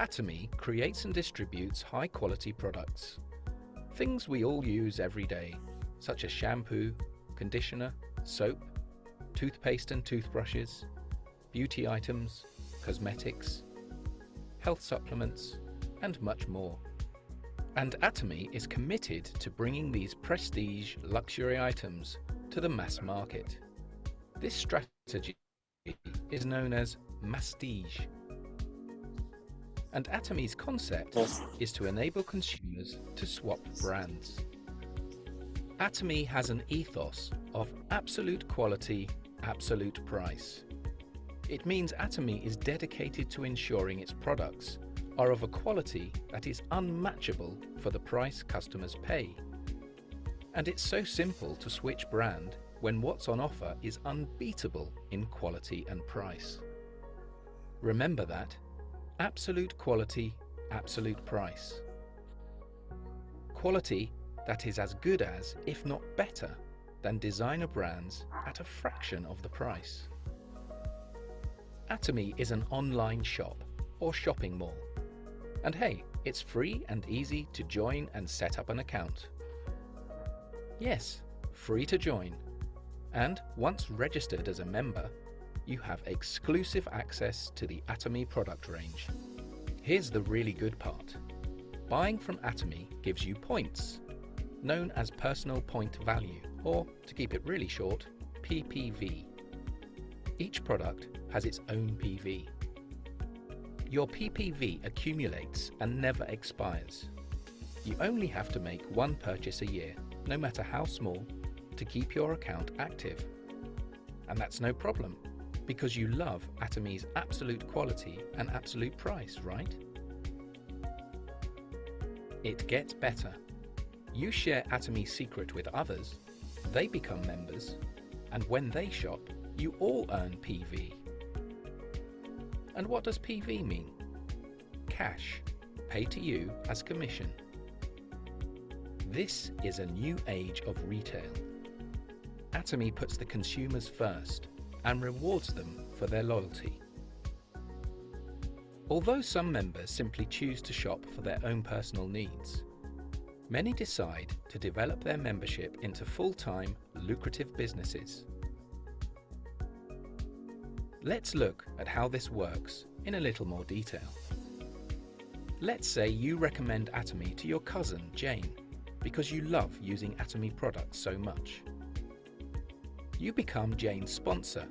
Atomy creates and distributes high-quality products. Things we all use every day, such as shampoo, conditioner, soap, toothpaste and toothbrushes, beauty items, cosmetics, health supplements, and much more. And Atomy is committed to bringing these prestige luxury items to the mass market. This strategy is known as mastige. And Atomy's concept is to enable consumers to swap brands. Atomy has an ethos of absolute quality, absolute price. It means Atomy is dedicated to ensuring its products are of a quality that is unmatchable for the price customers pay. And it's so simple to switch brand when what's on offer is unbeatable in quality and price. Remember that. Absolute quality, absolute price. Quality that is as good as, if not better, than designer brands at a fraction of the price. Atomy is an online shop or shopping mall. And hey, it's free and easy to join and set up an account. Yes, free to join. And once registered as a member, you have exclusive access to the Atomy product range. Here's the really good part. Buying from Atomy gives you points, known as personal point value, or to keep it really short, PPV. Each product has its own PV. Your PPV accumulates and never expires. You only have to make one purchase a year, no matter how small, to keep your account active. And that's no problem, because you love Atomy's absolute quality and absolute price, right? It gets better. You share Atomy's secret with others, they become members, and when they shop, you all earn PV. And what does PV mean? Cash, paid to you as commission. This is a new age of retail. Atomy puts the consumers first and rewards them for their loyalty. Although some members simply choose to shop for their own personal needs, many decide to develop their membership into full-time, lucrative businesses. Let's look at how this works in a little more detail. Let's say you recommend Atomy to your cousin, Jane, because you love using Atomy products so much. You become Jane's sponsor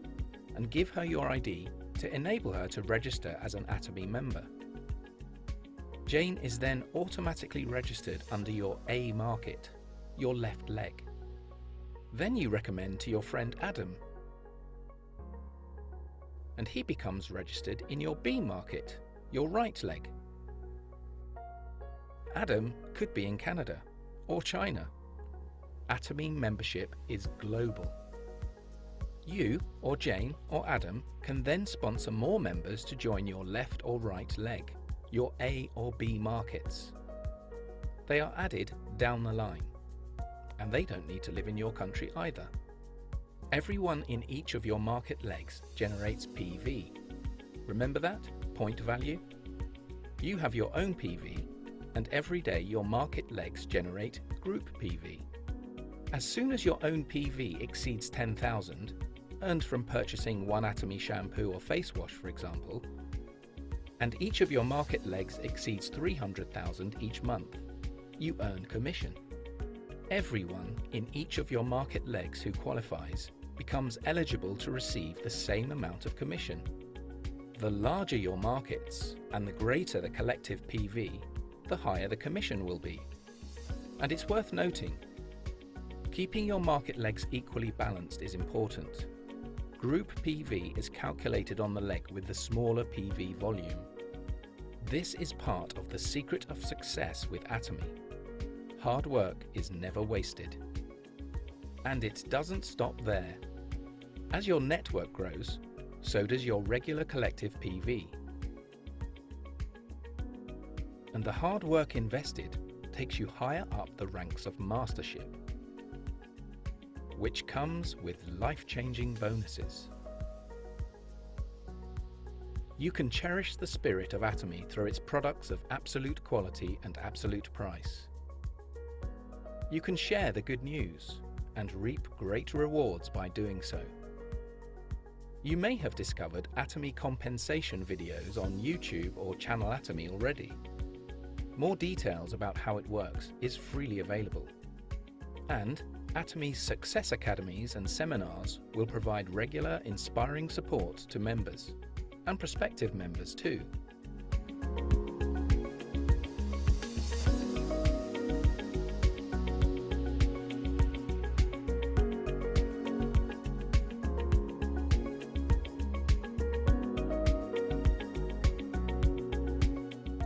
and give her your ID to enable her to register as an Atomy member. Jane is then automatically registered under your A market, your left leg. Then you recommend to your friend Adam, and he becomes registered in your B market, your right leg. Adam could be in Canada or China. Atomy membership is global. You, or Jane, or Adam can then sponsor more members to join your left or right leg, your A or B markets. They are added down the line, and they don't need to live in your country either. Everyone in each of your market legs generates PV. Remember that? Point value? You have your own PV, and every day your market legs generate group PV. As soon as your own PV exceeds 10,000, earned from purchasing one Atomy shampoo or face wash, for example, and each of your market legs exceeds 300,000 each month, you earn commission. Everyone in each of your market legs who qualifies becomes eligible to receive the same amount of commission. The larger your markets and the greater the collective PV, the higher the commission will be. And it's worth noting, keeping your market legs equally balanced is important. Group PV is calculated on the leg with the smaller PV volume. This is part of the secret of success with Atomy. Hard work is never wasted. And it doesn't stop there. As your network grows, so does your regular collective PV. And the hard work invested takes you higher up the ranks of mastership, which comes with life-changing bonuses. You can cherish the spirit of Atomy through its products of absolute quality and absolute price. You can share the good news and reap great rewards by doing so. You may have discovered Atomy compensation videos on YouTube or Channel Atomy already. More details about how it works is freely available. And Atomy's Success Academies and seminars will provide regular, inspiring support to members, and prospective members too.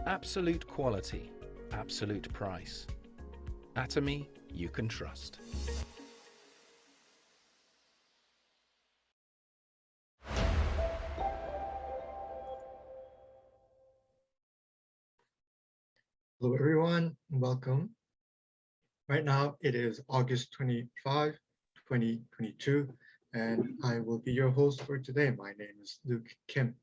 Absolute quality, absolute price. Atomy you can trust. Hello everyone, and welcome. Right now it is August 25, 2022, and I will be your host for today. My name is Luke Kim.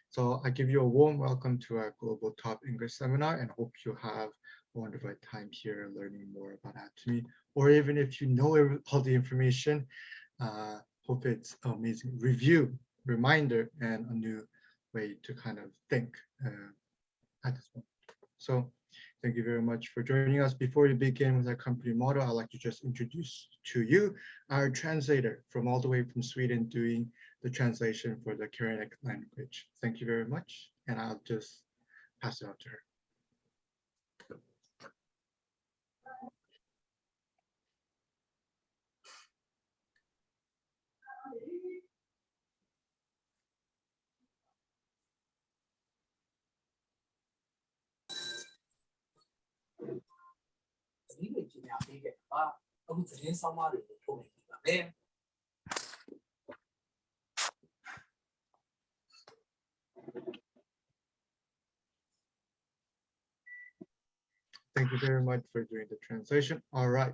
So I give you a warm welcome to our Global Top English Seminar and hope you have a wonderful time here learning more about Atomy, or even if you know all the information, hope it's an amazing review, reminder, and a new way to kind of think at this moment. So thank you very much for joining us. Before we begin with our company motto, I'd like to just introduce to you our translator from all the way from Sweden doing the translation for the Koreanic language. Thank you very much. And I'll just pass it on to her. Thank you very much for doing the translation. All right.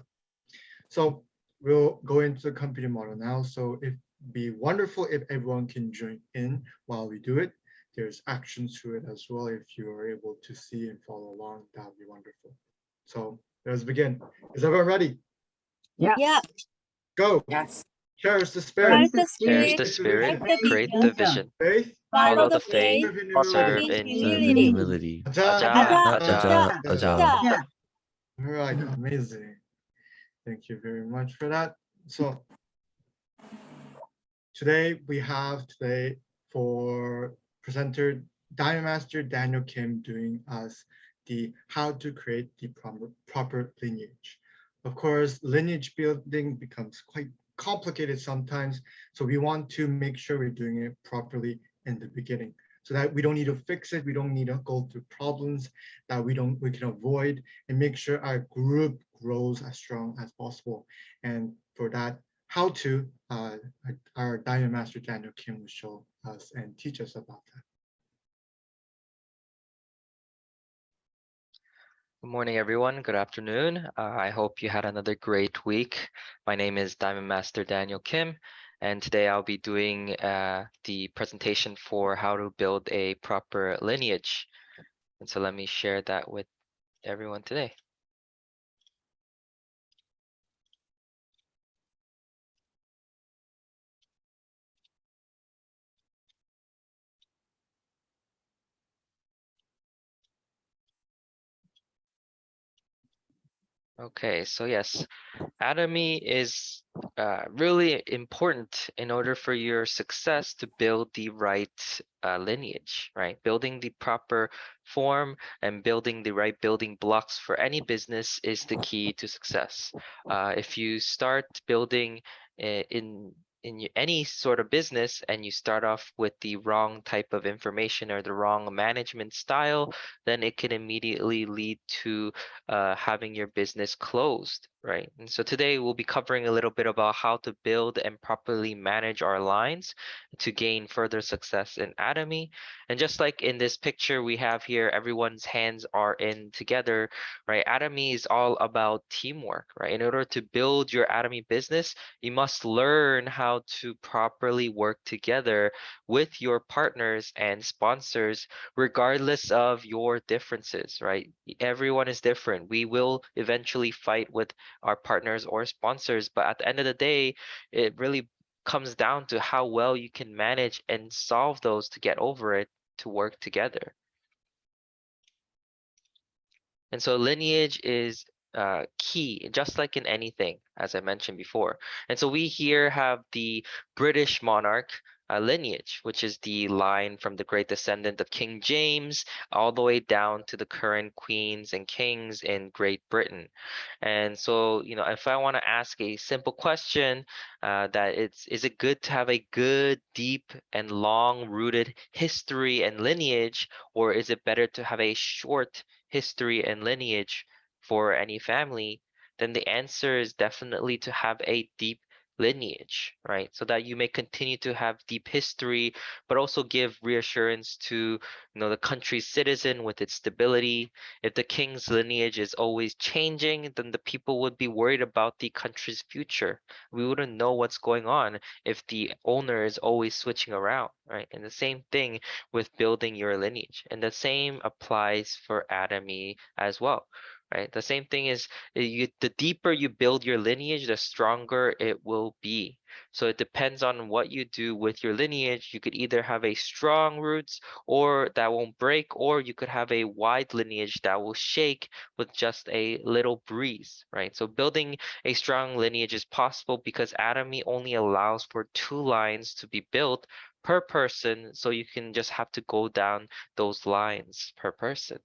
So we'll go into the company model now. So it'd be wonderful if everyone can join in while we do it. There's actions to it as well. If you are able to see and follow along, that would be wonderful. So let's begin. Is everyone ready? Yeah. Yeah. Go. Yes. Cherish the spirit. Cherish the spirit, Create the create the vision, Faith. follow the faith, Serve in serve humility. in humility. humility. Aja. Aja. Aja. All right, amazing. Thank you very much for that. So today we have for presenter Diamond Master Daniel Kim doing us the how to create the proper lineage. Of course, lineage building becomes quite complicated sometimes, so we want to make sure we're doing it properly in the beginning, so that we don't need to fix it, we don't need to go through problems that we can avoid, and make sure our group grows as strong as possible. And for that, how to our Diamond Master Daniel Kim will show us and teach us about that. Good morning, everyone. Good afternoon. I hope you had another great week. My name is Diamond Master Daniel Kim, and today I'll be doing the presentation for how to build a proper lineage. And so let me share that with everyone today. Okay, so yes, Atomy is really important in order for your success to build the right lineage, right? Building the proper form and building the right building blocks for any business is the key to success. If you start building in any sort of business and you start off with the wrong type of information or the wrong management style, then it can immediately lead to having your business closed. right? And so today we'll be covering a little bit about how to build and properly manage our lines to gain further success in Atomy. And just like in this picture we have here, everyone's hands are in together, right? Atomy is all about teamwork, right? In order to build your Atomy business, you must learn how to properly work together with your partners and sponsors, regardless of your differences, right? Everyone is different. We will eventually fight with our partners or sponsors, but at the end of the day, it really comes down to how well you can manage and solve those to get over it, to work together. And so lineage is key, just like in anything, as I mentioned before. And so we here have the British monarch lineage, which is the line from the great descendant of King James all the way down to the current queens and kings in Great Britain. And so, you know, if I want to ask a simple question, that is it good to have a good, deep, and long-rooted history and lineage, or is it better to have a short history and lineage for any family? Then the answer is definitely to have a deep lineage, right? So that you may continue to have deep history, but also give reassurance to, you know, the country's citizen with its stability. If the king's lineage is always changing, then the people would be worried about the country's future. We wouldn't know what's going on if the owner is always switching around, right? And the same thing with building your lineage. And the same applies for Atomy as well, right? The same thing is the deeper you build your lineage, the stronger it will be. So it depends on what you do with your lineage. You could either have a strong roots or that won't break, or you could have a wide lineage that will shake with just a little breeze, right? So building a strong lineage is possible because Atomy only allows for 2 lines to be built per person, so you can just have to go down those lines per person.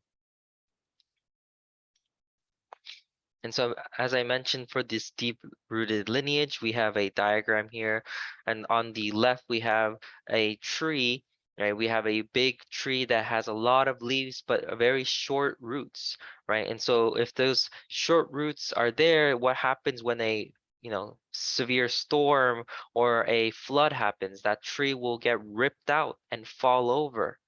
And so, as I mentioned, for this deep-rooted lineage, we have a diagram here, and on the left we have a tree, right? We have a big tree that has a lot of leaves but a very short roots, right? And so if those short roots are there, what happens when a, you know, severe storm or a flood happens? That tree will get ripped out and fall over,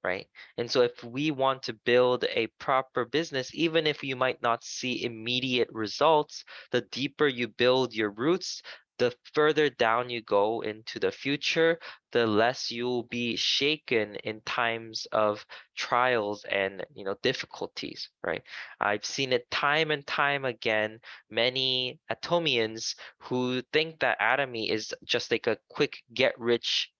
right? And so if we want to build a proper business, even if you might not see immediate results, the deeper you build your roots, the further down you go into the future, the less you'll be shaken in times of trials and, you know, difficulties, right? I've seen it time and time again, many Atomians who think that Atomy is just like a quick get rich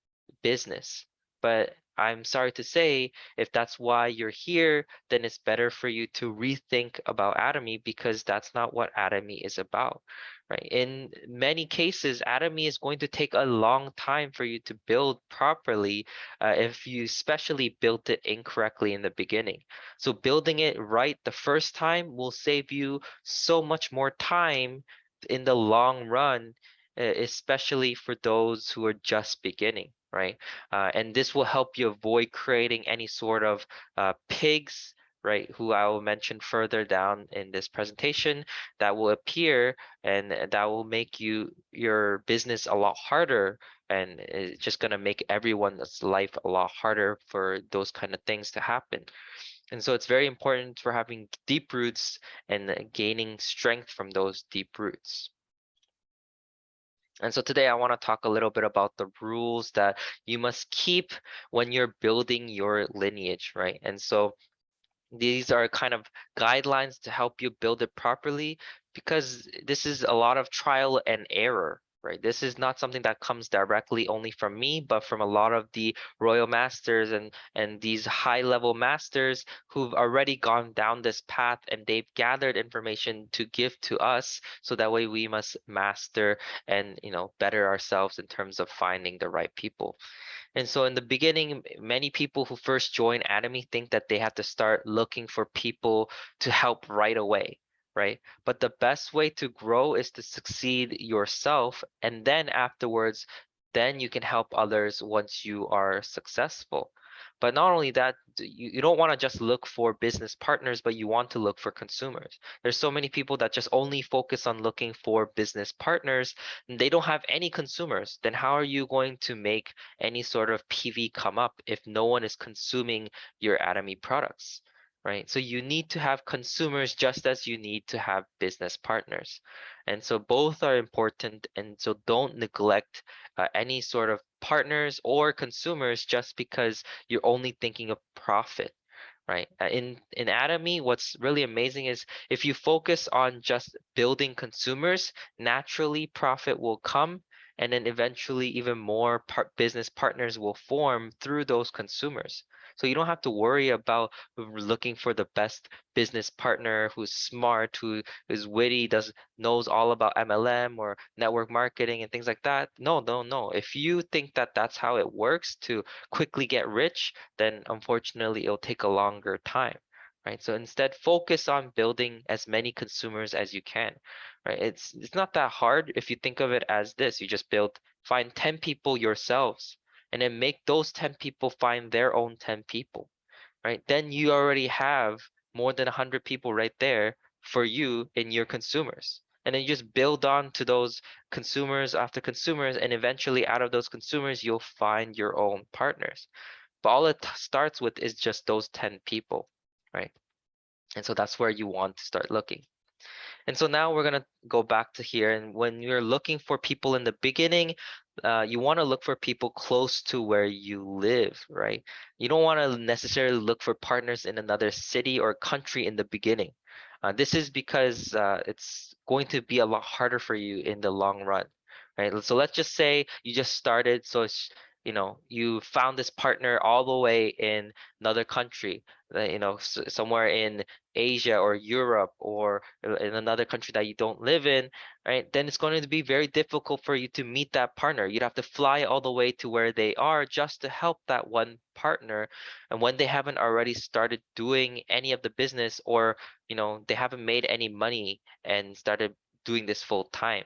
business. But I'm sorry to say, if that's why you're here, then it's better for you to rethink about Atomy, because that's not what Atomy is about, right? In many cases, Atomy is going to take a long time for you to build properly, if you especially built it incorrectly in the beginning. So building it right the first time will save you so much more time in the long run, especially for those who are just beginning, right? And this will help you avoid creating any sort of pigs, right, who I will mention further down in this presentation, that will appear, and that will make your business a lot harder, and it's just going to make everyone's life a lot harder for those kind of things to happen. And so it's very important for having deep roots and gaining strength from those deep roots. And so today I want to talk a little bit about the rules that you must keep when you're building your lineage, right? And so these are kind of guidelines to help you build it properly, because this is a lot of trial and error, right? This is not something that comes directly only from me, but from a lot of the royal masters and these high level masters who've already gone down this path, and they've gathered information to give to us, so that way we must master and, you know, better ourselves in terms of finding the right people. And so in the beginning, many people who first join Atomy think that they have to start looking for people to help right away, right? But the best way to grow is to succeed yourself, and then afterwards, then you can help others once you are successful. But not only that, you don't want to just look for business partners, but you want to look for consumers. There's so many people that just only focus on looking for business partners, and they don't have any consumers. Then how are you going to make any sort of PV come up if no one is consuming your Atomy products? Right? So you need to have consumers just as you need to have business partners. And so both are important. And so don't neglect any sort of partners or consumers just because you're only thinking of profit. Right. In Atomy, what's really amazing is if you focus on just building consumers, naturally profit will come, and then eventually even more business partners will form through those consumers. So you don't have to worry about looking for the best business partner who's smart, who is witty, knows all about MLM or network marketing and things like that. No, no, no. If you think that that's how it works to quickly get rich, then unfortunately it'll take a longer time. Right. So instead, focus on building as many consumers as you can. Right. It's not that hard if you think of it as this. You just find 10 people yourselves and then make those 10 people find their own 10 people. Right. Then you already have more than 100 people right there for you in your consumers. And then you just build on to those consumers after consumers, and eventually out of those consumers, you'll find your own partners. But all it starts with is just those 10 people, right? And so that's where you want to start looking. And so now we're going to go back to here. And when you're looking for people in the beginning, you want to look for people close to where you live, right? You don't want to necessarily look for partners in another city or country in the beginning. This is because it's going to be a lot harder for you in the long run, right? So let's just say you just started. So it's, you found this partner all the way in another country, somewhere in Asia or Europe or in another country that you don't live in, right? Then it's going to be very difficult for you to meet that partner. You'd have to fly all the way to where they are just to help that one partner. And when they haven't already started doing any of the business, or, they haven't made any money and started doing this full time,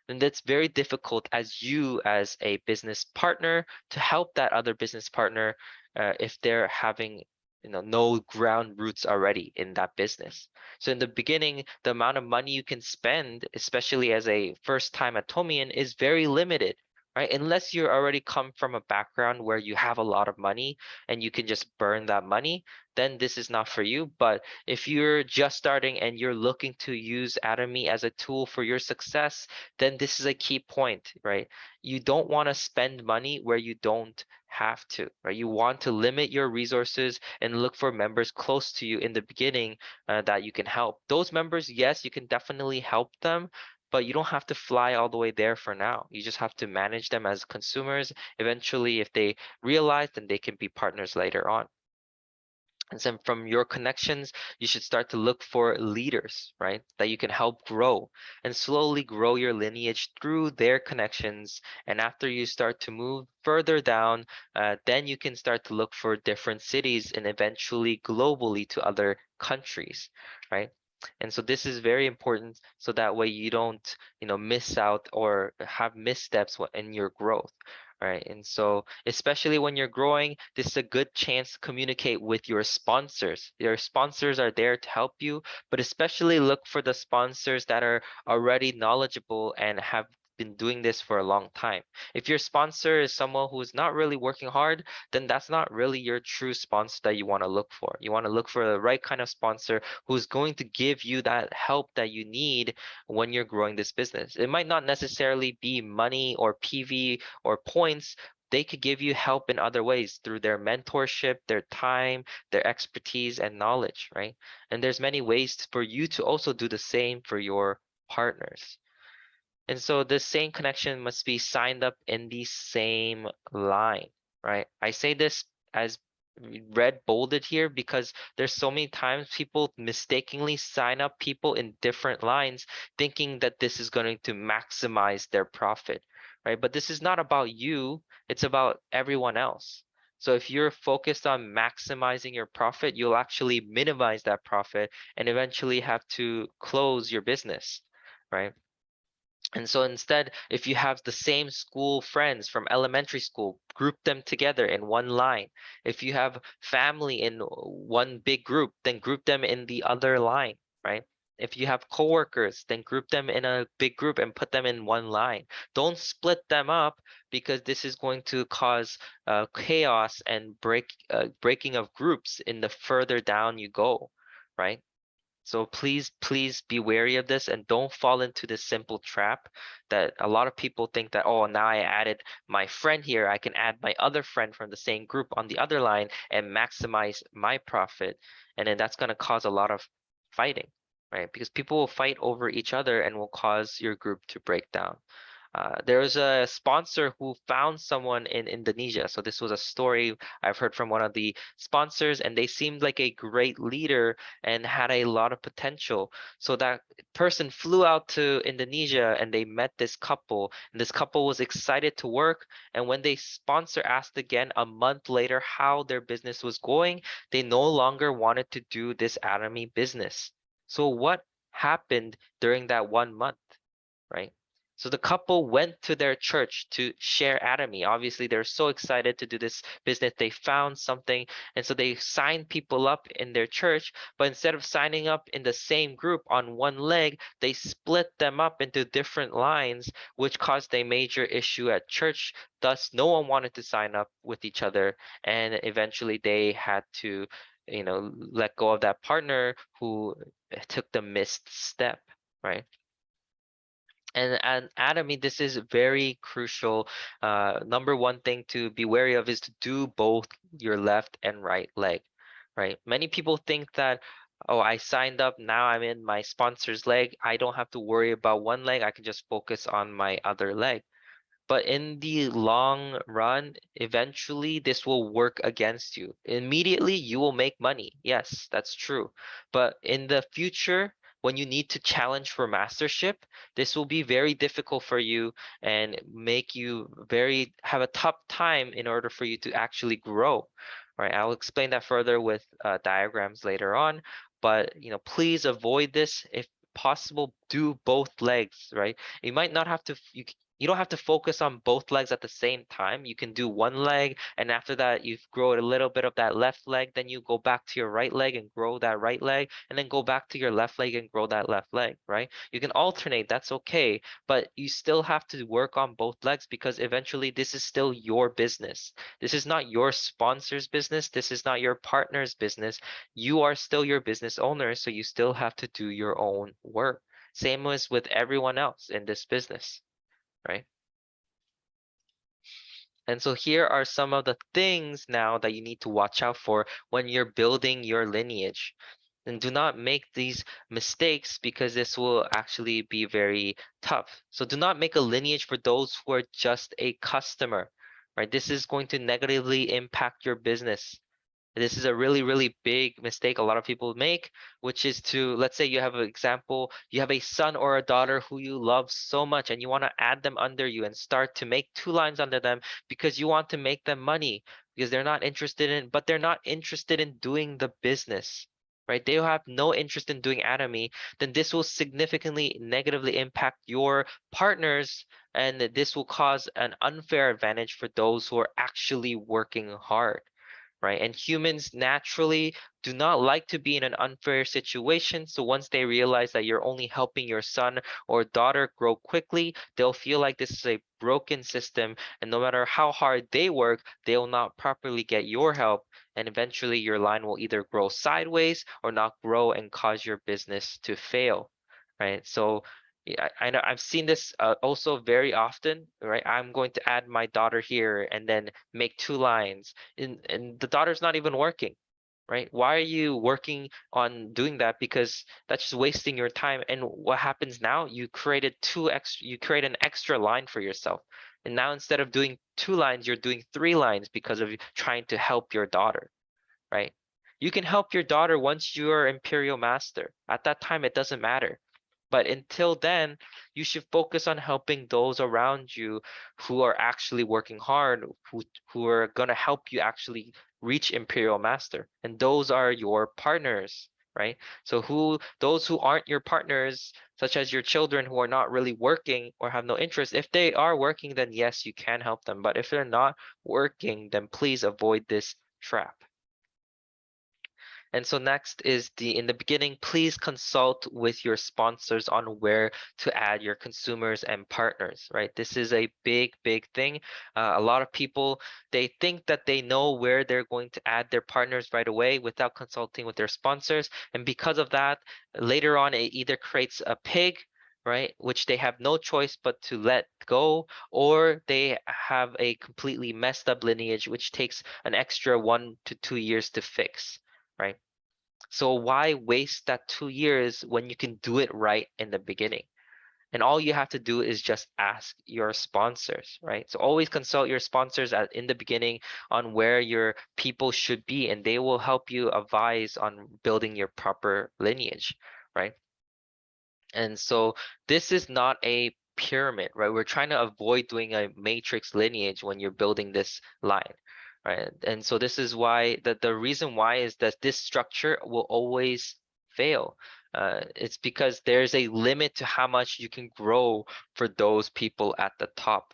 then that's very difficult as you as a business partner to help that other business partner if they're having no ground roots already in that business. So in the beginning, the amount of money you can spend, especially as a first-time Atomian, is very limited, right? Unless you already come from a background where you have a lot of money and you can just burn that money, then this is not for you. But if you're just starting and you're looking to use Atomy as a tool for your success, then this is a key point, right? You don't want to spend money where you don't have to, right? You want to limit your resources and look for members close to you in the beginning that you can help. Those members, yes, you can definitely help them, but you don't have to fly all the way there for now. You just have to manage them as consumers. Eventually, if they realize, then they can be partners later on. And then from your connections, you should start to look for leaders, right? That you can help grow and slowly grow your lineage through their connections. And after you start to move further down, then you can start to look for different cities and eventually globally to other countries, right? And so this is very important so that way you don't, miss out or have missteps in your growth. Right. And so especially when you're growing, this is a good chance to communicate with your sponsors. Your sponsors are there to help you, but especially look for the sponsors that are already knowledgeable and have been doing this for a long time. If your sponsor is someone who's not really working hard, then that's not really your true sponsor that you want to look for. You want to look for the right kind of sponsor who's going to give you that help that you need when you're growing this business. It might not necessarily be money or PV or points. They could give you help in other ways through their mentorship, their time, their expertise and knowledge, right? And there's many ways for you to also do the same for your partners. And so the same connection must be signed up in the same line, right? I say this as red bolded here because there's so many times people mistakenly sign up people in different lines thinking that this is going to maximize their profit, right? But this is not about you, it's about everyone else. So if you're focused on maximizing your profit, you'll actually minimize that profit and eventually have to close your business, right? And so instead, if you have the same school friends from elementary school, group them together in one line. If you have family in one big group, then group them in the other line, right? If you have coworkers, then group them in a big group and put them in one line. Don't split them up, because this is going to cause chaos and breaking of groups in the further down you go, right? So please be wary of this and don't fall into this simple trap that a lot of people think that, oh, now I added my friend here, I can add my other friend from the same group on the other line and maximize my profit. And then that's going to cause a lot of fighting, right? Because people will fight over each other and will cause your group to break down. There was a sponsor who found someone in Indonesia. So this was a story I've heard from one of the sponsors, and they seemed like a great leader and had a lot of potential. So that person flew out to Indonesia and they met this couple, and this couple was excited to work. And when they sponsor asked again a month later how their business was going, they no longer wanted to do this Atomy business. So what happened during that 1 month? Right? So the couple went to their church to share Atomy. Obviously, they're so excited to do this business. They found something, and so they signed people up in their church. But instead of signing up in the same group on one leg, they split them up into different lines, which caused a major issue at church. Thus, no one wanted to sign up with each other, and eventually they had to, let go of that partner who took the missed step, right? And Atomy, this is very crucial. Number one thing to be wary of is to do both your left and right leg, right? Many people think that, oh, I signed up, now I'm in my sponsor's leg. I don't have to worry about one leg. I can just focus on my other leg. But in the long run, eventually this will work against you. Immediately, you will make money. Yes, that's true. But in the future, when you need to challenge for mastership, this will be very difficult for you and make you have a tough time in order for you to actually grow. Right? I'll explain that further with diagrams later on. But please avoid this. If possible, do both legs, right? You might not have to, you don't have to focus on both legs at the same time. You can do one leg, and after that, you grow a little bit of that left leg. Then you go back to your right leg and grow that right leg, and then go back to your left leg and grow that left leg, right? You can alternate, that's okay, but you still have to work on both legs because eventually this is still your business. This is not your sponsor's business. This is not your partner's business. You are still your business owner, so you still have to do your own work. Same as with everyone else in this business, right? And so here are some of the things now that you need to watch out for when you're building your lineage. And do not make these mistakes because this will actually be very tough. So do not make a lineage for those who are just a customer, right? This is going to negatively impact your business. This is a really big mistake a lot of people make, which is to, let's say you have an example, you have a son or a daughter who you love so much and you want to add them under you and start to make two lines under them because you want to make them money because they're not interested in doing the business, right? They have no interest in doing Atomy. Then this will significantly negatively impact your partners, and this will cause an unfair advantage for those who are actually working hard, right? And humans naturally do not like to be in an unfair situation. So once they realize that you're only helping your son or daughter grow quickly, they'll feel like this is a broken system. And no matter how hard they work, they will not properly get your help. And eventually your line will either grow sideways or not grow and cause your business to fail, right? So yeah, I know I've seen this also very often, right? I'm going to add my daughter here and then make two lines, and the daughter's not even working, right? Why are you working on doing that? Because that's just wasting your time. And what happens now? You create an extra line for yourself. And now instead of doing two lines, you're doing three lines because of trying to help your daughter, right? You can help your daughter once you're Imperial Master. At that time, it doesn't matter. But until then, you should focus on helping those around you who are actually working hard, who are going to help you actually reach Imperial Master. And those are your partners, right? So those who aren't your partners, such as your children who are not really working or have no interest, if they are working, then yes, you can help them. But if they're not working, then please avoid this trap. And so next is in the beginning, please consult with your sponsors on where to add your consumers and partners, right? This is a big thing. A lot of people, they think that they know where they're going to add their partners right away without consulting with their sponsors. And because of that, later on, it either creates a pig, right, which they have no choice but to let go, or they have a completely messed up lineage, which takes an extra 1 to 2 years to fix, right? So why waste that 2 years when you can do it right in the beginning? And all you have to do is just ask your sponsors, right? So always consult your sponsors in the beginning on where your people should be, and they will help you advise on building your proper lineage, right? And so this is not a pyramid, right? We're trying to avoid doing a matrix lineage when you're building this line, right? And so this is why the reason why is that this structure will always fail. It's because there's a limit to how much you can grow for those people at the top.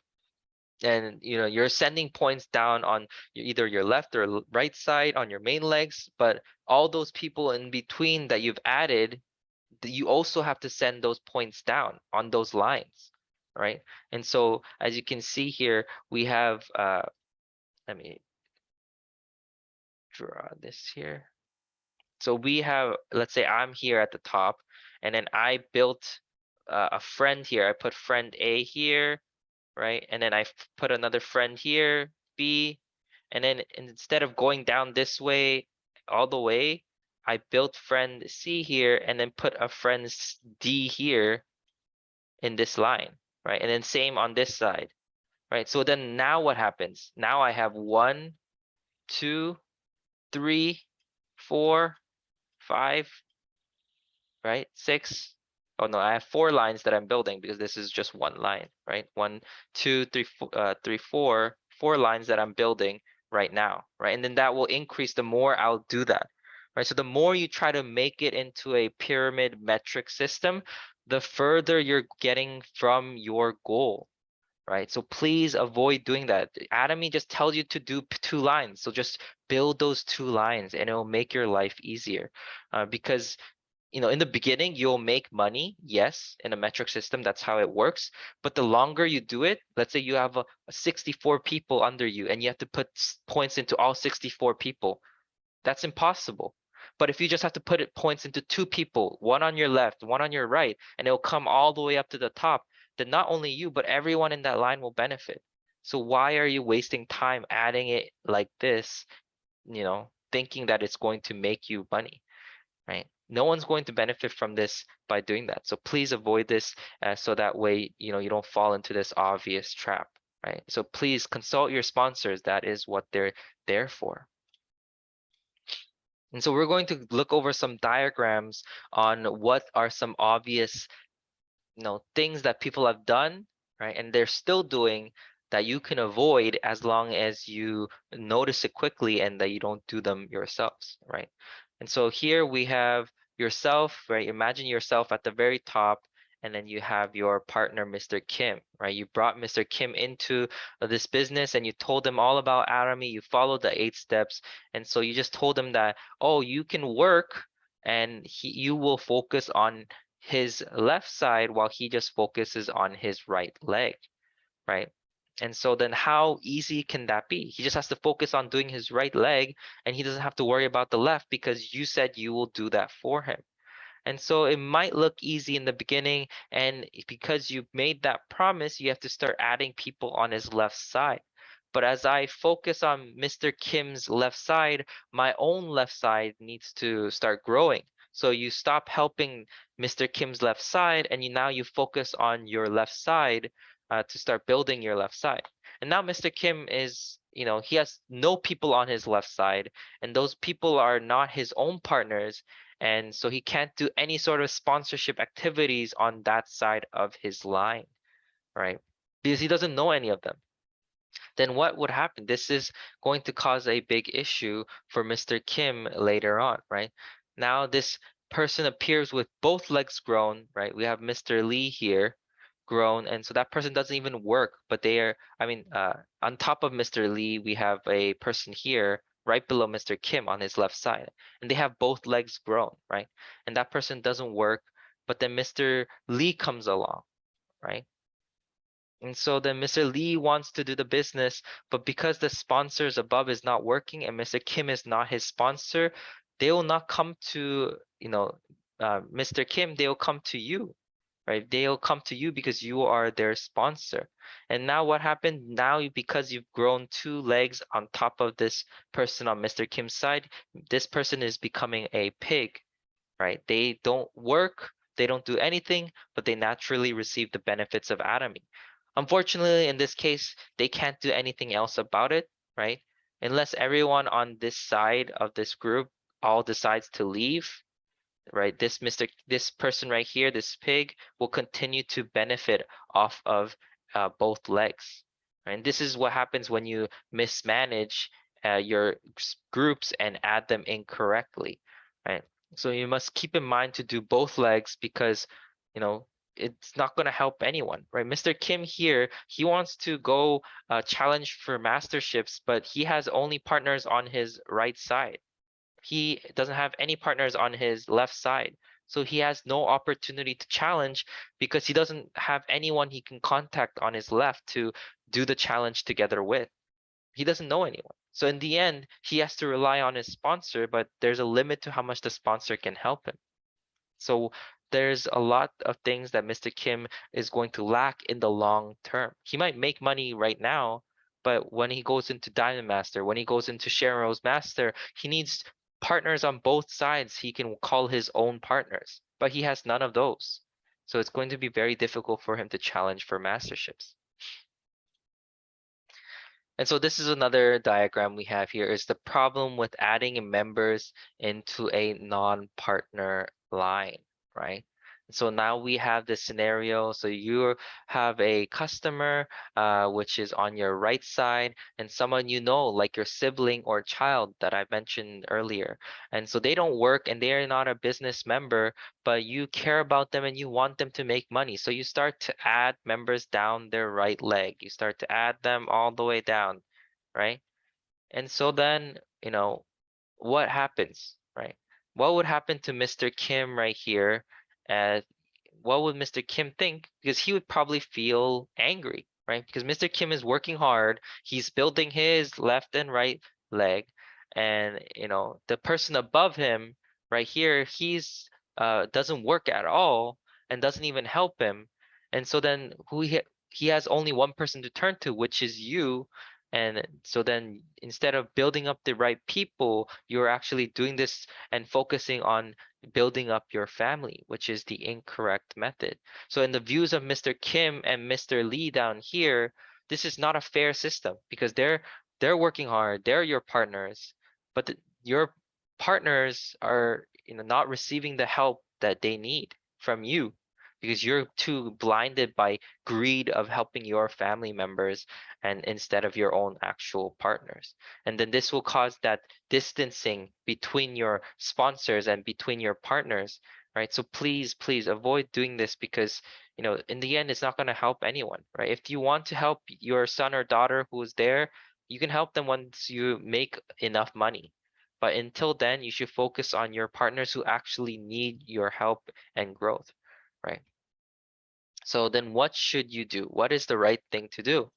And you're sending points down on either your left or right side on your main legs, but all those people in between that you've added, you also have to send those points down on those lines, right? And so as you can see here, we have, let me draw this here. So we have, let's say I'm here at the top, and then I built a friend here. I put friend A here, right? And then I put another friend here, B, and then instead of going down this way all the way, I built friend C here and then put a friend D here in this line, right? And then same on this side, right? So then now what happens? Now I have 1, 2, 3, 4, 5, right? 6. Oh no, I have 4 lines that I'm building because this is just one line, right? 1, 2, 3, 4, 4 lines that I'm building right now, right? And then that will increase the more I'll do that, right? So the more you try to make it into a pyramid metric system, the further you're getting from your goal, right? So please avoid doing that. Atomy just tells you to do 2 lines. So just build those 2 lines and it'll make your life easier, because in the beginning, you'll make money. Yes, in a metric system, that's how it works. But the longer you do it, let's say you have a 64 people under you and you have to put points into all 64 people. That's impossible. But if you just have to put points into 2 people, one on your left, one on your right, and it'll come all the way up to the top, then not only you, but everyone in that line will benefit. So why are you wasting time adding it like this, thinking that it's going to make you money? Right? No one's going to benefit from this by doing that. So please avoid this, so that way, you don't fall into this obvious trap, right? So please consult your sponsors. That is what they're there for. And so we're going to look over some diagrams on what are some obvious, things that people have done, right? And they're still doing that you can avoid as long as you notice it quickly and that you don't do them yourselves, right? And so here we have yourself, right? Imagine yourself at the very top, and then you have your partner, Mr. Kim, right? You brought Mr. Kim into this business and you told him all about Atomy. You followed the 8 steps. And so you just told him that, oh, you can work and you will focus on his left side while he just focuses on his right leg, right? And so then how easy can that be? He just has to focus on doing his right leg and he doesn't have to worry about the left because you said you will do that for him. And so it might look easy in the beginning, and because you made that promise, you have to start adding people on his left side. But as I focus on Mr. Kim's left side, my own left side needs to start growing. So you stop helping Mr. Kim's left side, and now you focus on your left side to start building your left side. And now Mr. Kim is, he has no people on his left side, and those people are not his own partners. And so he can't do any sort of sponsorship activities on that side of his line, right? Because he doesn't know any of them. Then what would happen? This is going to cause a big issue for Mr. Kim later on, right? Now this person appears with both legs grown, right? We have Mr. Lee here grown, and so that person doesn't even work, but they are, on top of Mr. Lee, we have a person here right below Mr. Kim on his left side, and they have both legs grown, right? And that person doesn't work, but then Mr. Lee comes along, right? And so then Mr. Lee wants to do the business, but because the sponsors above is not working and Mr. Kim is not his sponsor, they will not come to, Mr. Kim, they will come to you, right? They'll come to you because you are their sponsor. And now what happened? Now, because you've grown two legs on top of this person on Mr. Kim's side, this person is becoming a pig, right? They don't work, they don't do anything, but they naturally receive the benefits of Atomy. Unfortunately, in this case, they can't do anything else about it, right? Unless everyone on this side of this group all decides to leave, right? This person right here, this pig, will continue to benefit off of both legs. Right? And this is what happens when you mismanage your groups and add them incorrectly, right? So you must keep in mind to do both legs because, it's not going to help anyone, right? Mr. Kim here, he wants to go challenge for masterships, but he has only partners on his right side. He doesn't have any partners on his left side. So he has no opportunity to challenge because he doesn't have anyone he can contact on his left to do the challenge together with. He doesn't know anyone. So in the end, he has to rely on his sponsor, but there's a limit to how much the sponsor can help him. So there's a lot of things that Mr. Kim is going to lack in the long term. He might make money right now, but when he goes into Diamond Master, when he goes into Sharon Rose Master, he needs partners on both sides he can call his own partners, but he has none of those. So it's going to be very difficult for him to challenge for masterships. And so this is another diagram we have here is the problem with adding members into a non-partner line, right? So now we have this scenario. So you have a customer, which is on your right side, and someone like your sibling or child that I mentioned earlier. And so they don't work and they are not a business member, but you care about them and you want them to make money. So you start to add members down their right leg. You start to add them all the way down, right? And so then, what happens, right? What would happen to Mr. Kim right here? Uh, what would Mr. Kim think? Because he would probably feel angry, right? Because Mr. Kim is working hard. He's building his left and right leg. And, the person above him right here, he's doesn't work at all and doesn't even help him. And so then he has only one person to turn to, which is you. And so then instead of building up the right people, you're actually doing this and focusing on building up your family, which is the incorrect method. So in the views of Mr. Kim and Mr. Lee down here, this is not a fair system because they're working hard, they're your partners, but your partners are not receiving the help that they need from you because you're too blinded by greed of helping your family members and instead of your own actual partners. And then this will cause that distancing between your sponsors and between your partners, right? So please avoid doing this because in the end it's not going to help anyone, right? If you want to help your son or daughter who's there, you can help them once you make enough money. But until then, you should focus on your partners who actually need your help and growth, right? So then what should you do? What is the right thing to do?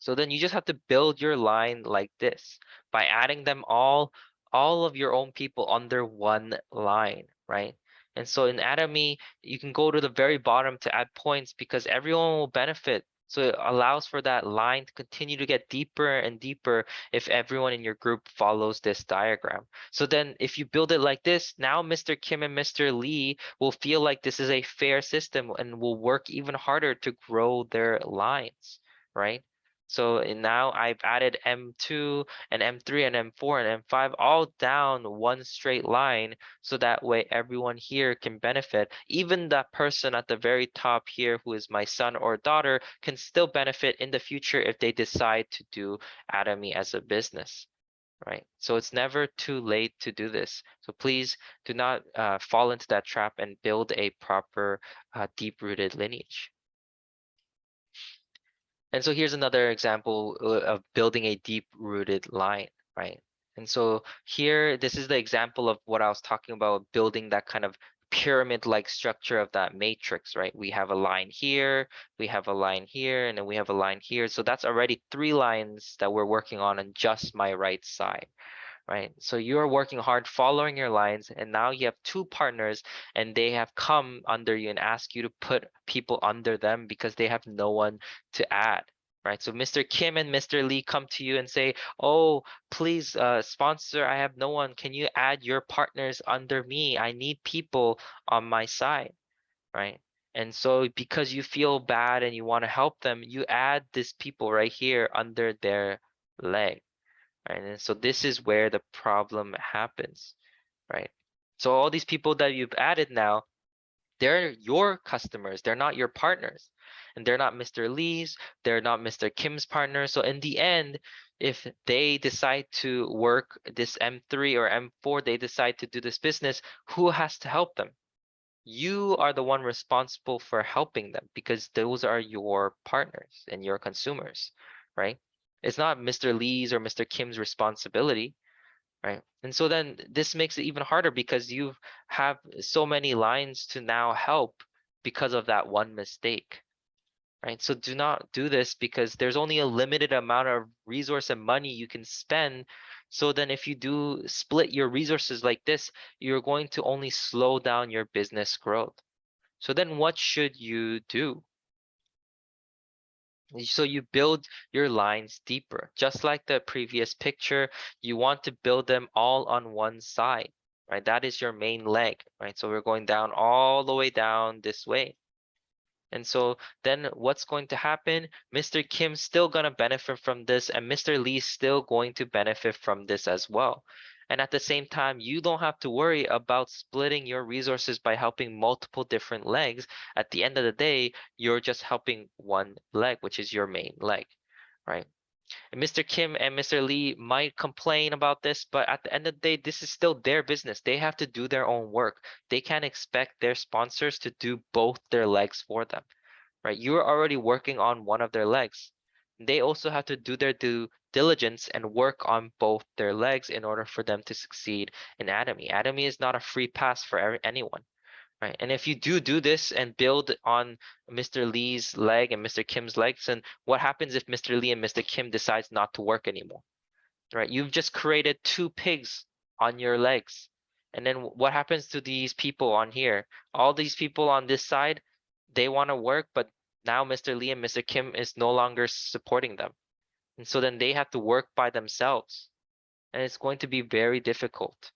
So then you just have to build your line like this by adding them all of your own people under one line, right? And so in Atomy, you can go to the very bottom to add points because everyone will benefit. So it allows for that line to continue to get deeper and deeper if everyone in your group follows this diagram. So then if you build it like this, now Mr. Kim and Mr. Lee will feel like this is a fair system and will work even harder to grow their lines, right? So now I've added M2 and M3 and M4 and M5 all down one straight line. So that way everyone here can benefit. Even that person at the very top here who is my son or daughter can still benefit in the future if they decide to do Atomy as a business, right? So it's never too late to do this. So please do not fall into that trap and build a proper deep-rooted lineage. And so here's another example of building a deep-rooted line, right? And so here, this is the example of what I was talking about, building that kind of pyramid-like structure of that matrix, right? We have a line here, we have a line here, and then we have a line here. So that's already 3 lines that we're working on just my right side, right? So you're working hard following your lines, and now you have 2 partners, and they have come under you and ask you to put people under them because they have no one to add, right? So Mr. Kim and Mr. Lee come to you and say, oh, please sponsor, I have no one. Can you add your partners under me? I need people on my side, right? And so because you feel bad and you want to help them, you add these people right here under their leg. Right? And so this is where the problem happens, right? So all these people that you've added now, they're your customers. They're not your partners. And they're not Mr. Lee's, they're not Mr. Kim's partner. So in the end, if they decide to work this M3 or M4, they decide to do this business, who has to help them? You are the one responsible for helping them because those are your partners and your consumers, right? It's not Mr. Lee's or Mr. Kim's responsibility, right? And so then this makes it even harder because you have so many lines to now help because of that one mistake, right? So do not do this because there's only a limited amount of resource and money you can spend. So then if you do split your resources like this, you're going to only slow down your business growth. So then what should you do? So you build your lines deeper. Just like the previous picture, you want to build them all on one side, right? That is your main leg, right? So we're going down all the way down this way. And so then what's going to happen? Mr. Kim's still going to benefit from this, and Mr. Lee's still going to benefit from this as well. And at the same time, you don't have to worry about splitting your resources by helping multiple different legs. At the end of the day, you're just helping one leg, which is your main leg, right? And Mr. Kim and Mr. Lee might complain about this, but at the end of the day, this is still their business. They have to do their own work. They can't expect their sponsors to do both their legs for them, right? You're already working on one of their legs. They also have to do their due diligence and work on both their legs in order for them to succeed in Atomy. Atomy is not a free pass for anyone. Right. And if you do this and build on Mr. Lee's leg and Mr. Kim's legs, and what happens if Mr. Lee and Mr. Kim decides not to work anymore? Right. You've just created 2 pigs on your legs. And then what happens to these people on here? All these people on this side, they want to work, but now Mr. Lee and Mr. Kim is no longer supporting them. And so then they have to work by themselves. And it's going to be very difficult,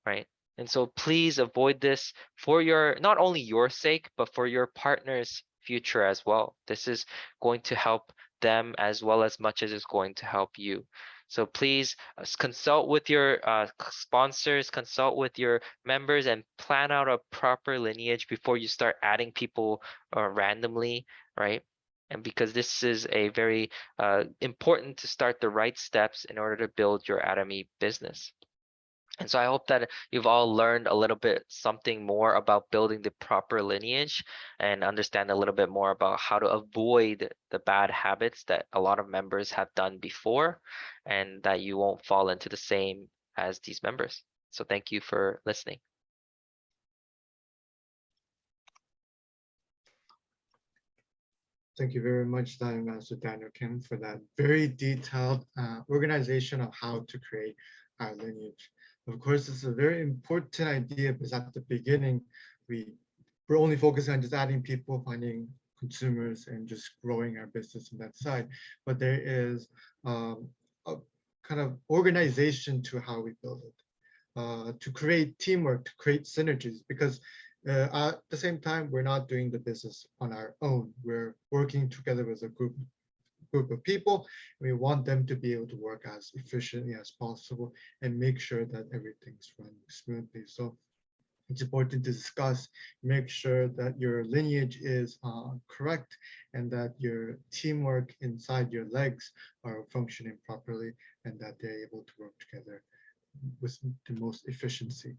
right? And so please avoid this for your, not only your sake, but for your partner's future as well. This is going to help them as well as much as it's going to help you. So please consult with your sponsors, consult with your members, and plan out a proper lineage before you start adding people randomly, right? And because this is a very important to start the right steps in order to build your Atomy business. And so I hope that you've all learned a little bit something more about building the proper lineage and understand a little bit more about how to avoid the bad habits that a lot of members have done before and that you won't fall into the same as these members. So thank you for listening. Thank you very much, Master Daniel Kim, for that very detailed organization of how to create our lineage. Of course, it's a very important idea because at the beginning, we're only focusing on just adding people, finding consumers, and just growing our business on that side. But there is a kind of organization to how we build it, to create teamwork, to create synergies, because at the same time, we're not doing the business on our own. We're working together with a group of people. We want them to be able to work as efficiently as possible and make sure that everything's running smoothly. So it's important to discuss, make sure that your lineage is correct and that your teamwork inside your legs are functioning properly and that they're able to work together with the most efficiency.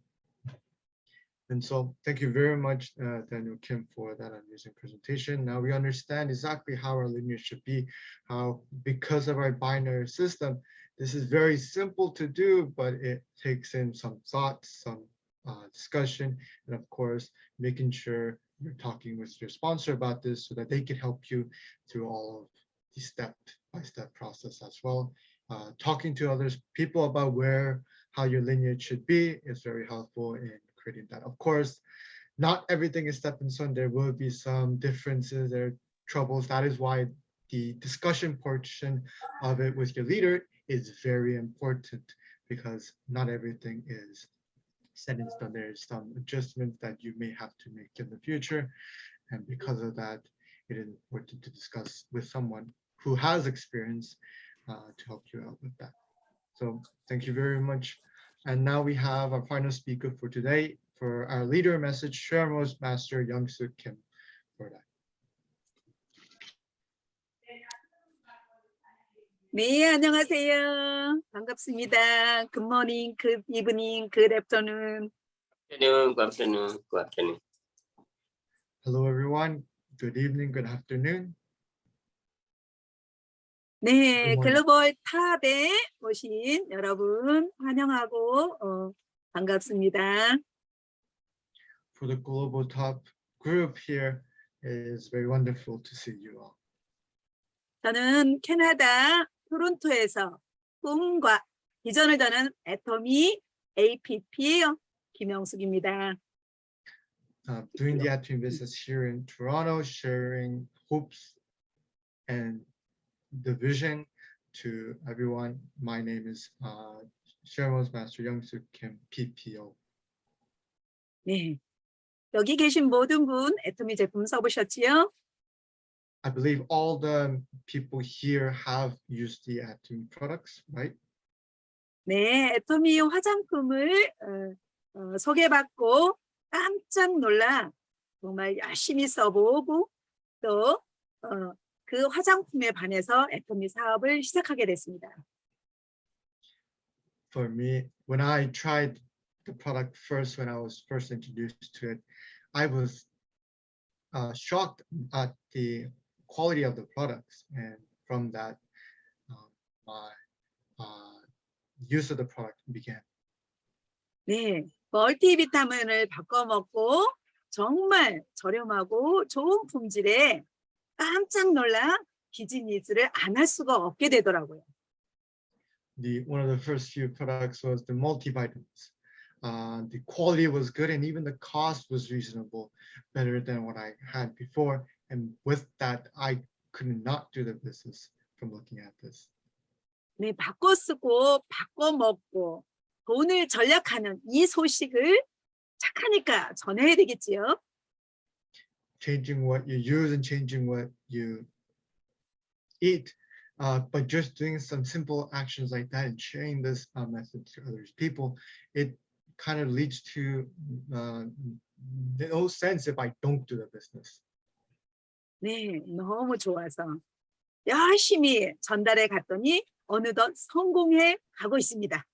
And so thank you very much, Daniel Kim, for that amazing presentation. Now we understand exactly how our lineage should be, how because of our binary system, this is very simple to do, but it takes in some thoughts, some discussion, and of course, making sure you're talking with your sponsor about this so that they can help you through all of the step-by-step process as well. Talking to other people about how your lineage should be is very helpful in creating that. Of course, not everything is stepping stone. There will be some differences, there are troubles. That is why the discussion portion of it with your leader is very important, because not everything is set in stone. There's some adjustments that you may have to make in the future. And because of that, it is important to discuss with someone who has experience to help you out with that. So thank you very much. And now we have our final speaker for today, for our leader message, Sharemo's Master Young-Soo Kim for that. 네, 안녕하세요. 반갑습니다. Good morning, good evening, good afternoon. Good afternoon. Good afternoon. Hello, everyone. Good evening, good afternoon. 네, Good morning. 글로벌 탑에 오신 여러분 환영하고 반갑습니다. For the Global Top group here, it is very wonderful to see you all. 저는 캐나다 토론토에서 꿈과 비전을 저는 애터미 APP 김영숙입니다. Doing the Atome business here in Toronto, sharing hopes and the vision to everyone. My name is Sharemo's Master Young-Soo Kim, PPO. 네, 여기 계신 모든 분 애터미 제품 써보셨지요? I believe all the people here have used the Atome products, right? 네, 애터미 화장품을 소개받고 깜짝 놀라 정말 열심히 써보고 또 그 화장품에 반해서 애터미 사업을 시작하게 됐습니다. For me, when I tried the product first, when I was first introduced to it, I was shocked at the quality of the products, and from that, my use of the product began. 네, 멀티비타민을 바꿔 먹고 정말 저렴하고 좋은 품질에 깜짝 놀라 비즈니스를 안 할 수가 없게 되더라고요. One of the first few products was the multivitamins. The quality was good, and even the cost was reasonable, better than what I had before. And with that, I could not do the business from looking at this. 네, 바꿔 쓰고 바꿔 먹고 돈을 절약하는 이 소식을 착하니까 전해야 되겠지요. Changing what you use and changing what you eat, but just doing some simple actions like that and sharing this message to other people, it kind of leads to no sense if I don't do the business. 네, 너무 좋아서 열심히 전달해 갔더니 어느덧 성공해 가고 있습니다.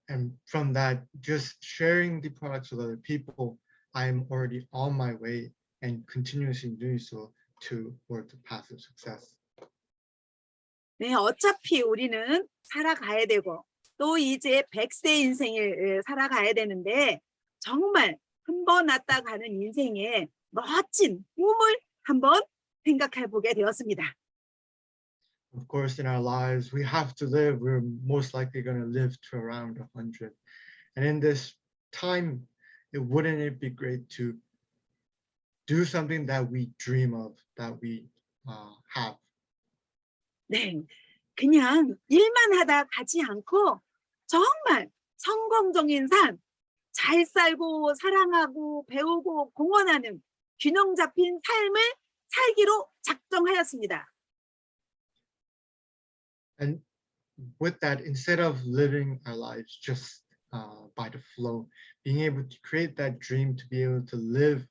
And from that, just sharing the products with other people, I'm already on my way and continuously doing so toward the path of success. 네, 어차피 우리는 살아가야 되고 또 이제 100세 인생을 살아가야 되는데 정말 한 번 왔다 가는 인생의 멋진 꿈을 한번 생각해 보게 되었습니다. Of course, in our lives, we have to live. We're most likely going to live to around 100. And in this time, wouldn't it be great to do something that we dream of, that we have? 네, 그냥 일만 하다 가지 않고 정말 성공적인 삶, 잘 살고 사랑하고 배우고 공헌하는 균형 잡힌 삶을 살기로 작정하였습니다. And with that, instead of living our lives just by the flow, being able to create that dream, to be able to live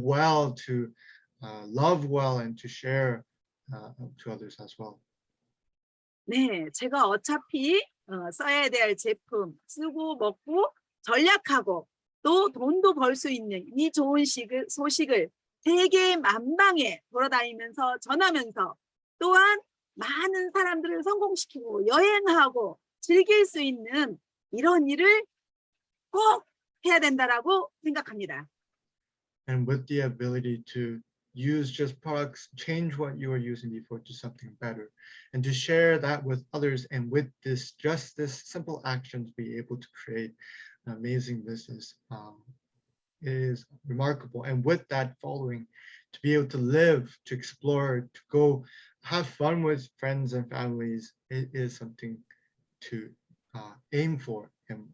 well, to love well, and to share to others as well. 네, 제가 어차피 써야 될 제품 쓰고 먹고 전략하고 또 돈도 벌 수 있는 이 좋은 소식을 세계 만방에 돌아다니면서 전하면서 또한 많은 사람들을 성공시키고 여행하고 즐길 수 있는 이런 일을 꼭 해야 된다라고 생각합니다. And with the ability to use just products, change what you were using before to something better, and to share that with others, and with this simple actions, be able to create an amazing business is remarkable. And with that following, to be able to live, to explore, to go have fun with friends and families, it is something to aim for, and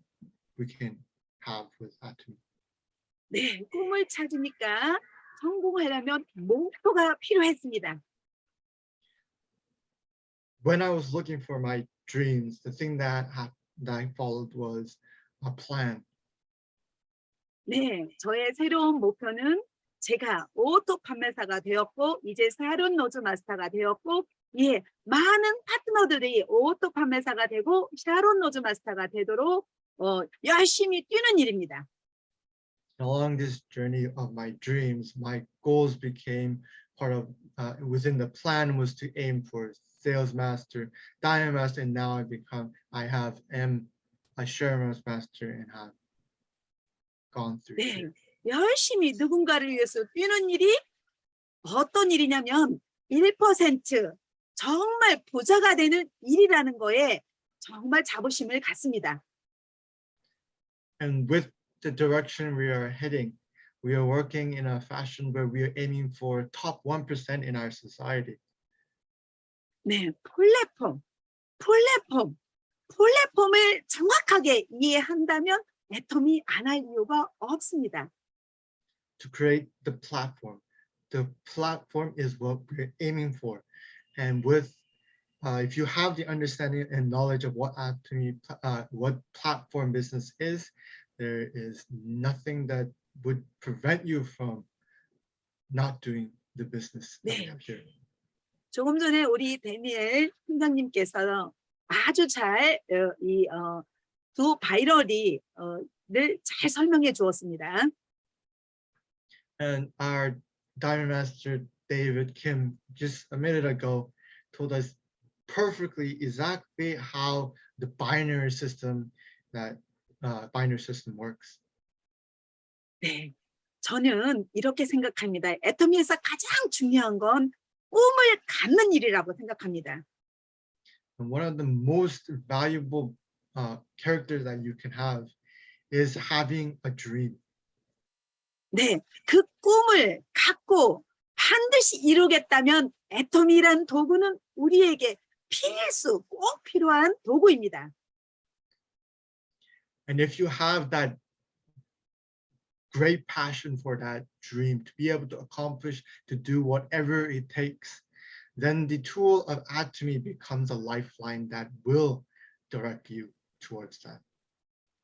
we can have with Atomy. 네, 꿈을 찾으니까 성공하려면 목표가 필요했습니다. When I was looking for my dreams, the thing that I followed was a plan. 네, 저의 새로운 목표는 제가 오토 판매사가 되었고 이제 샤론 노즈 마스터가 되었고 예, 많은 파트너들이 오토 판매사가 되고 샤론 노즈 마스터가 되도록 열심히 뛰는 일입니다. Along this journey of my dreams, my goals became part of within the plan was to aim for sales master, diamond master, and now I am a Sharon master and have gone through. 네, 열심히 누군가를 위해서 뛰는 일이 어떤 일이냐면 1% 정말 부자가 되는 일이라는 거에 정말 자부심을 갖습니다. And with the direction we are heading, we are working in a fashion where we are aiming for top 1% in our society. 네, 플랫폼을 정확하게 이해한다면 애터미 안 할 이유가 없습니다. To create the platform is what we're aiming for, and with if you have the understanding and knowledge of what platform business is, there is nothing that would prevent you from not doing the business that we have here. 조금 전에 우리 데니엘 팀장님께서 아주 잘 두 바이럴이 를 잘 설명해 주었습니다. And our Diamond Master David Kim just a minute ago told us perfectly exactly how the binary system works. 네, 저는 이렇게 생각합니다. 애터미에서 가장 중요한 건 꿈을 갖는 일이라고 생각합니다. And one of the most valuable characters that you can have is having a dream. 네, 그 꿈을 갖고 반드시 이루겠다면 애터미란 도구는 우리에게 필수 꼭 필요한 도구입니다. And if you have that great passion for that dream, to be able to accomplish, to do whatever it takes, then the tool of Atomy becomes a lifeline that will direct you towards that.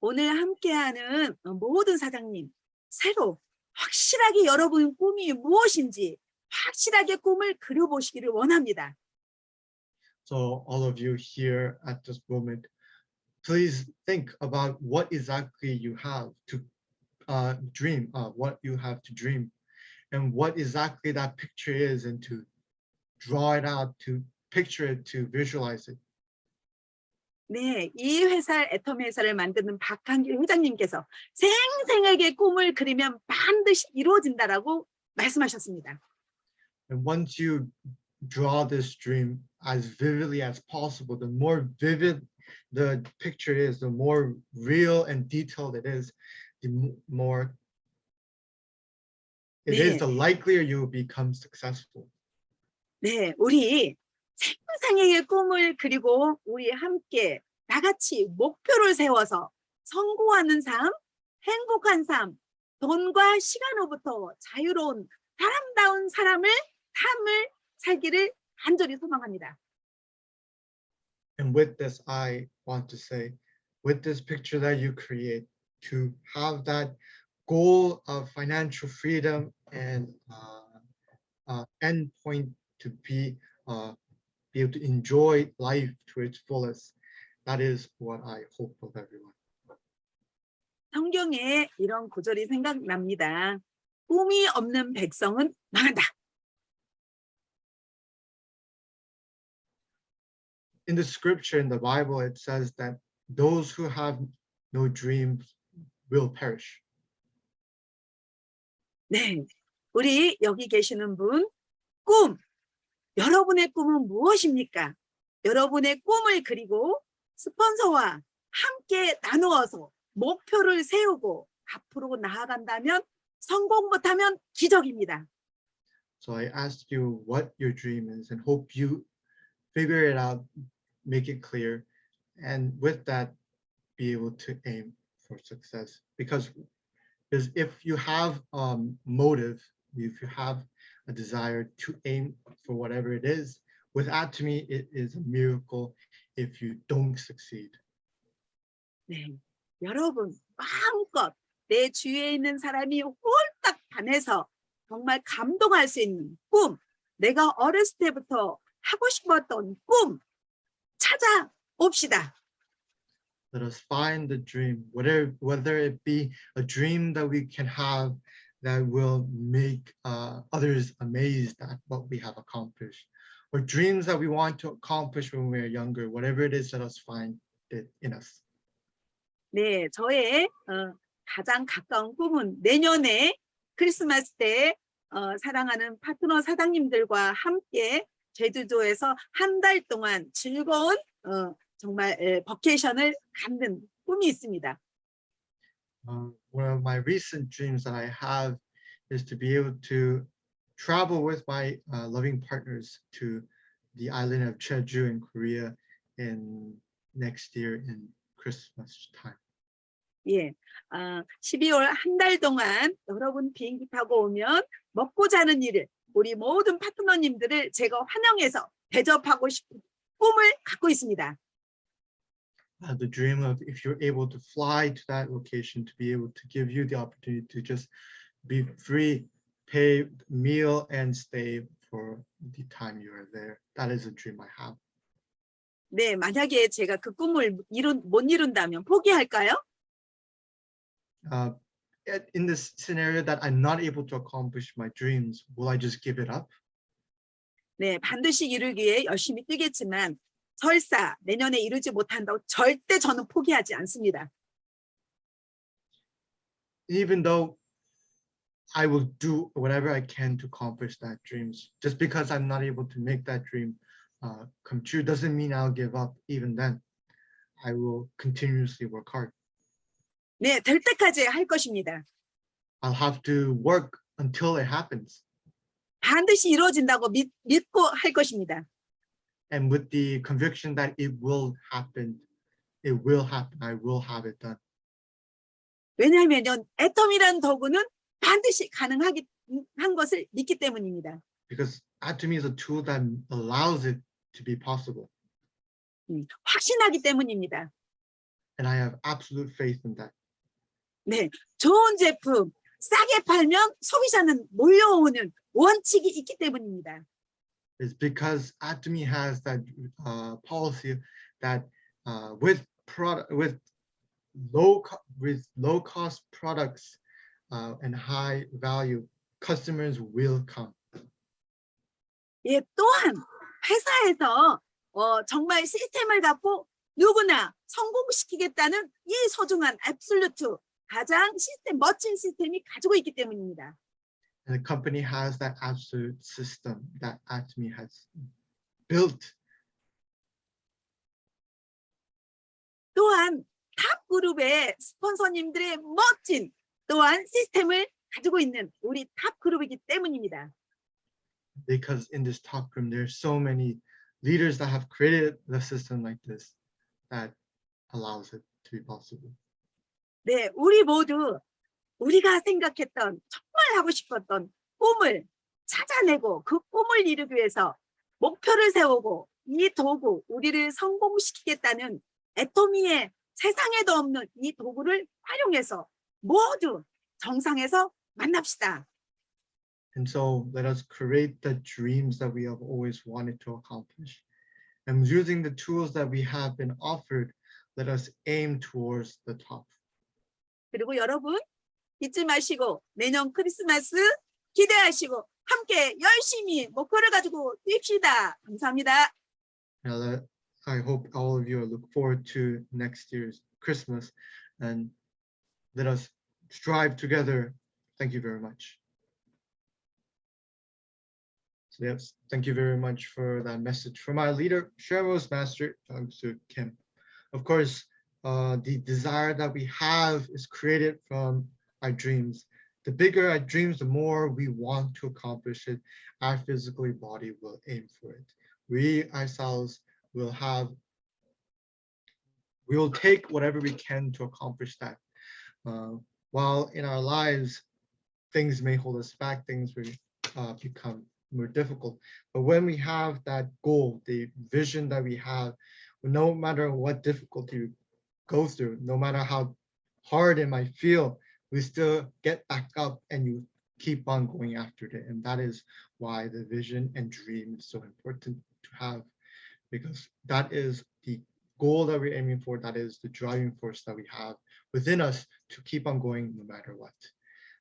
오늘 함께하는 모든 사장님, 새로 확실하게 여러분 꿈이 무엇인지 확실하게 꿈을 그려보시기를 원합니다. So all of you here at this moment, please think about what exactly you have to dream, what you have to dream, and what exactly that picture is, and to draw it out, to picture it, to visualize it. 네, 이 회사 애터미 회사를 만드는 박한길 회장님께서 생생하게 꿈을 그리면 반드시 이루어진다라고 말씀하셨습니다. And once you draw this dream as vividly as possible, the more vivid the picture is, the more real and detailed it is, the more it is, the likelier you will become successful. 네, 우리 생생하게 꿈을 그리고 우리 함께 나같이 목표를 세워서 성공하는 삶, 행복한 삶, 돈과 시간으로부터 자유로운 사람다운 삶을 살기를 간절히 소망합니다. And with this, I want to say, with this picture that you create, to have that goal of financial freedom and end point to be able to enjoy life to its fullest. That is what I hope of everyone. 성경에 이런 구절이 생각납니다. 꿈이 없는 백성은 망한다. In the scripture, in the Bible, it says that those who have no dreams will perish. 네, 우리 여기 계시는 분, 꿈. 여러분의 꿈은 무엇입니까? 여러분의 꿈을 그리고 스폰서와 함께 나누어서 목표를 세우고 앞으로 나아간다면 성공 못하면 기적입니다. So I asked you what your dream is and hope you figure it out, make it clear, and with that, be able to aim for success. Because if you have motive, if you have a desire to aim for whatever it is, with Atomy, it is a miracle if you don't succeed. 네, 여러분 마음껏 내 주위에 있는 사람이 홀딱 반해서 정말 감동할 수 있는 꿈, 내가 어렸을 때부터 하고 싶었던 꿈 찾아봅시다. Let us find the dream, whether it be a dream that we can have that will make others amazed at what we have accomplished, or dreams that we want to accomplish when we're younger. Whatever it is, let us find it in us. 네, 저의 가장 가까운 꿈은 내년에 크리스마스 때 사랑하는 파트너 사장님들과 함께 제주도에서 한 달 동안 즐거운 정말 버케이션을 갖는 꿈이 있습니다. One of my recent dreams that I have is to be able to travel with my loving partners to the island of Jeju in Korea in next year in Christmas time. 예, 12월 한 달 동안 여러분 비행기 타고 오면 먹고 자는 일을 우리 모든 파트너님들을 제가 환영해서 대접하고 싶은 꿈을 갖고 있습니다. The dream of if you're able to fly to that location to be able to give you the opportunity to just be free, pay meal and stay for the time you are there. That is a dream I have. 네, 만약에 제가 그 꿈을 못 이룬다면 포기할까요? In this scenario that I'm not able to accomplish my dreams, will I just give it up? 네, 반드시 이루기 위해 열심히 뛰겠지만 설사 내년에 이루지 못한다고 절대 저는 포기하지 않습니다. Even though I will do whatever I can to accomplish that dreams, just because I'm not able to make that dream come true doesn't mean I'll give up. Even then, I will continuously work hard. 네, 될 때까지 할 것입니다. I'll have to work until it happens. 반드시 이루어진다고 믿고 할 것입니다. And with the conviction that it will happen, I will have it done. 왜냐하면 애터미라는 도구는 반드시 가능한 것을 믿기 때문입니다. Because Atomy is a tool that allows it to be possible. 확신하기 때문입니다. And I have absolute faith in that. 네, 좋은 제품 싸게 팔면 소비자는 몰려오는 원칙이 있기 때문입니다. It's because Atomy has that policy that with low cost products and high value, customers will come. 예, 또한 회사에서 정말 시스템을 갖고 누구나 성공시키겠다는 이 소중한 애블솔루트 가장 멋진 시스템이 가지고 있기 때문입니다. And the company has that absolute system that Atomy has built. 또한 탑 그룹의 스폰서님들의 멋진 또한 시스템을 가지고 있는 우리 탑 그룹이기 때문입니다. Because in this top group, there's so many leaders that have created the system like this that allows it to be possible. 네, 우리 모두 우리가 생각했던 정말 하고 싶었던 꿈을 찾아내고 그 꿈을 이루기 위해서 목표를 세우고 이 도구, 우리를 성공시키겠다는 애터미의 세상에도 없는 이 도구를 활용해서 모두 정상에서 만납시다. And so let us create the dreams that we have always wanted to accomplish. And using the tools that we have been offered, let us aim towards the top. 그리고 여러분 잊지 마시고 내년 크리스마스 기대하시고 함께 열심히 목표를 가지고 뜁시다. 감사합니다. Now, I hope all of you look forward to next year's Christmas, and let us strive together. Thank you very much. So yes, thank you very much for that message from our leader, Sherwo's Master, Soo Kim. Of course, the desire that we have is created from our dreams. The bigger our dreams, the more we want to accomplish it. Our physical body will aim for it. We ourselves will take whatever we can to accomplish that. While in our lives, things may hold us back, things will become more difficult. But when we have that goal, the vision that we have, no matter what difficulty we go through, no matter how hard it might feel, we still get back up and you keep on going after it. And that is why the vision and dream is so important to have, because that is the goal that we're aiming for. That is the driving force that we have within us to keep on going no matter what.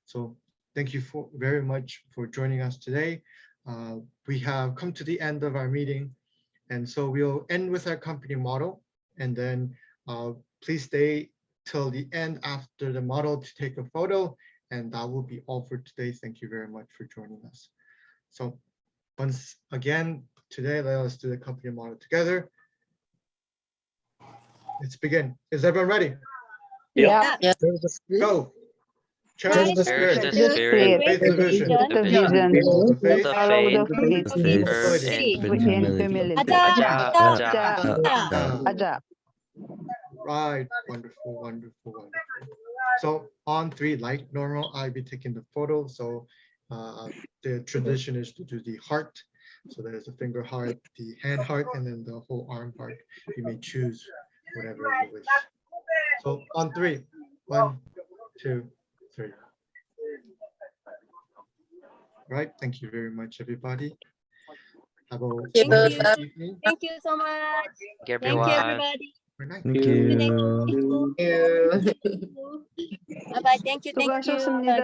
So thank you very much for joining us today. We have come to the end of our meeting, and so we'll end with our company motto, and then please stay till the end after the motto to take a photo, and that will be all for today. Thank you very much for joining us. So once again, today, let us do the company motto together. Let's begin. Is everyone ready? Yeah. Go. Cherish the Cherish spirit. the spirit, Faith the vision. The vision, Follow the faith. follow the faith, Humility. with humility. Aja, Aja. Right. Wonderful, wonderful, wonderful. So on 3, like normal, I'll be taking the photo. So the tradition is to do the heart. So there's a finger heart, the hand heart, and then the whole arm heart. You may choose whatever you wish. So on 3, 1, 2, 3. Right. Thank you very much, everybody. Have a wonderful evening. Thank you so much. Thank you, Thank you, everyone. everybody. Good night. Thank See you next you. week. Bye bye. Thank you. Thank you. 수고하셨습니다.